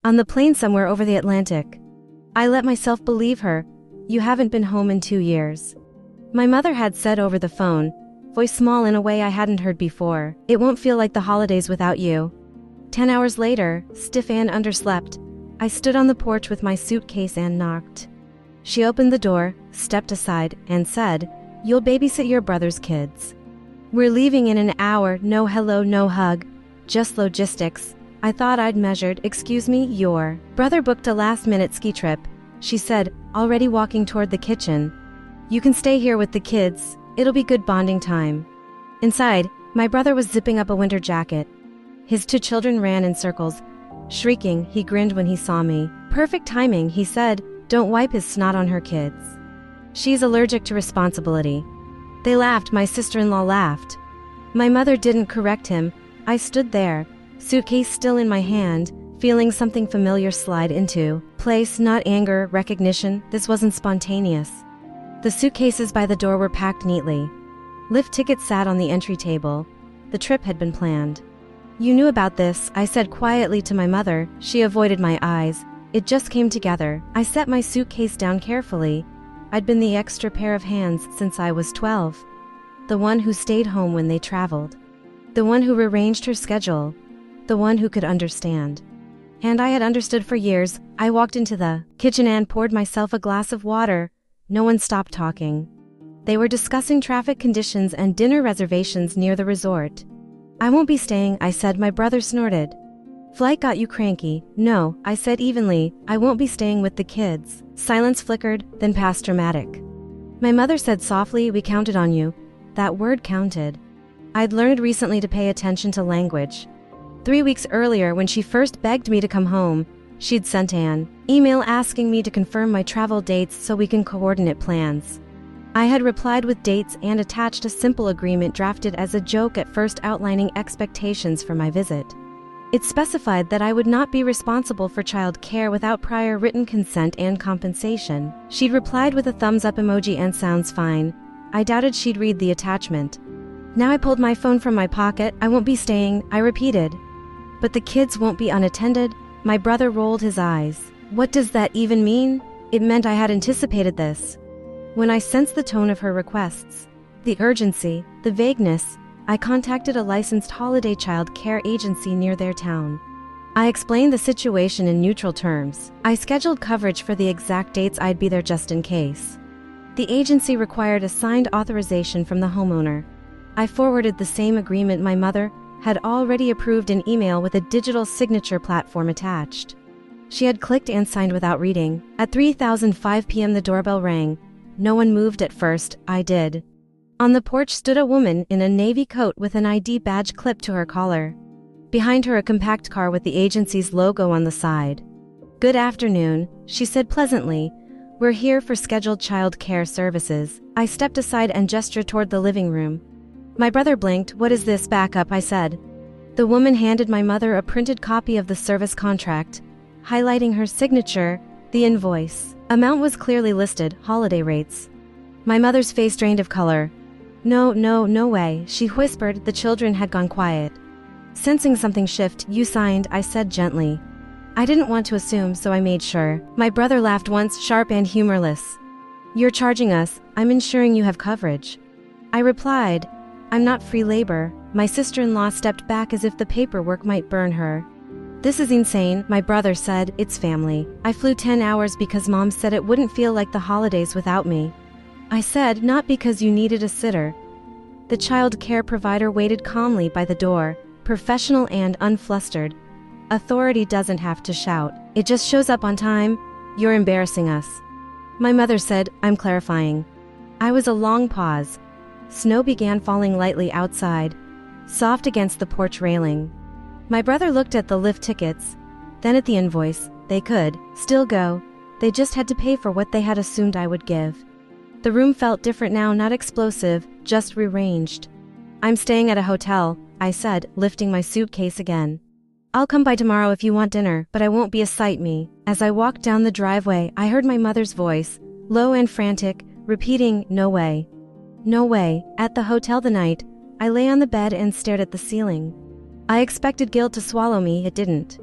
On the plane somewhere over the Atlantic. I let myself believe her. You haven't been home in 2 years. My mother had said over the phone, voice small in a way I hadn't heard before. It won't feel like the holidays without you. 10 hours later, stiff and underslept, I stood on the porch with my suitcase and knocked. She opened the door, stepped aside, and said, "You'll babysit your brother's kids. We're leaving in an hour, no hello, no hug. Just logistics." I thought I'd measured. "Excuse me, your brother booked a last-minute ski trip," she said, already walking toward the kitchen. "You can stay here with the kids. It'll be good bonding time." Inside, my brother was zipping up a winter jacket. His 2 children ran in circles. Shrieking, he grinned when he saw me. "Perfect timing," he said. "Don't wipe his snot on her kids. She's allergic to responsibility." They laughed. My sister-in-law laughed. My mother didn't correct him. I stood there, suitcase still in my hand, feeling something familiar slide into place. Not anger, recognition. This wasn't spontaneous. The suitcases by the door were packed neatly. Lift tickets sat on the entry table. The trip had been planned. "You knew about this," I said quietly to my mother. She avoided my eyes. It just came together. I set my suitcase down carefully. I'd been the extra pair of hands since I was 12. The one who stayed home when they traveled. The one who rearranged her schedule. The one who could understand. And I had understood for years. I walked into the kitchen and poured myself a glass of water. No one stopped talking. They were discussing traffic conditions and dinner reservations near the resort. "I won't be staying," I said. My brother snorted. "Flight got you cranky." "No," I said evenly, "I won't be staying with the kids." Silence flickered, then passed dramatic. My mother said softly, "We counted on you." That word counted. I'd learned recently to pay attention to language. 3 weeks earlier, when she first begged me to come home, she'd sent an email asking me to confirm my travel dates so we can coordinate plans. I had replied with dates and attached a simple agreement drafted as a joke at first, outlining expectations for my visit. It specified that I would not be responsible for child care without prior written consent and compensation. She'd replied with a thumbs up emoji and "sounds fine." I doubted she'd read the attachment. Now I pulled my phone from my pocket. "I won't be staying," I repeated. "But the kids won't be unattended?" My brother rolled his eyes. "What does that even mean?" It meant I had anticipated this. When I sensed the tone of her requests, the urgency, the vagueness, I contacted a licensed holiday child care agency near their town. I explained the situation in neutral terms. I scheduled coverage for the exact dates I'd be there just in case. The agency required a signed authorization from the homeowner. I forwarded the same agreement my mother had already approved in email with a digital signature platform attached. She had clicked and signed without reading. At 3:05 p.m. the doorbell rang. No one moved at first. I did. On the porch stood a woman in a navy coat with an ID badge clipped to her collar. Behind her, a compact car with the agency's logo on the side. "Good afternoon," she said pleasantly. "We're here for scheduled child care services." I stepped aside and gestured toward the living room. My brother blinked. "What is this backup?" I said. The woman handed my mother a printed copy of the service contract, highlighting her signature, the invoice. Amount was clearly listed, holiday rates. My mother's face drained of color. No way," she whispered. The children had gone quiet. Sensing something shift, "You signed," I said gently. I didn't want to assume, so I made sure. My brother laughed once, sharp and humorless. "You're charging us. I'm ensuring you have coverage." I replied, "I'm not free labor." My sister-in-law stepped back as if the paperwork might burn her. "This is insane," my brother said. "It's family. I flew 10 hours because Mom said it wouldn't feel like the holidays without me." I said, "Not because you needed a sitter." The child care provider waited calmly by the door, professional and unflustered. Authority doesn't have to shout. It just shows up on time. "You're embarrassing us." My mother said, "I'm clarifying." I was a long pause. Snow began falling lightly outside, soft against the porch railing. My brother looked at the lift tickets, then at the invoice. They could still go. They just had to pay for what they had assumed I would give. The room felt different now, not explosive, just rearranged. "I'm staying at a hotel," I said, lifting my suitcase again. "I'll come by tomorrow if you want dinner, but I won't be a sight me." As I walked down the driveway, I heard my mother's voice, low and frantic, repeating, "No way. No way." At the hotel the night, I lay on the bed and stared at the ceiling. I expected guilt to swallow me, it didn't.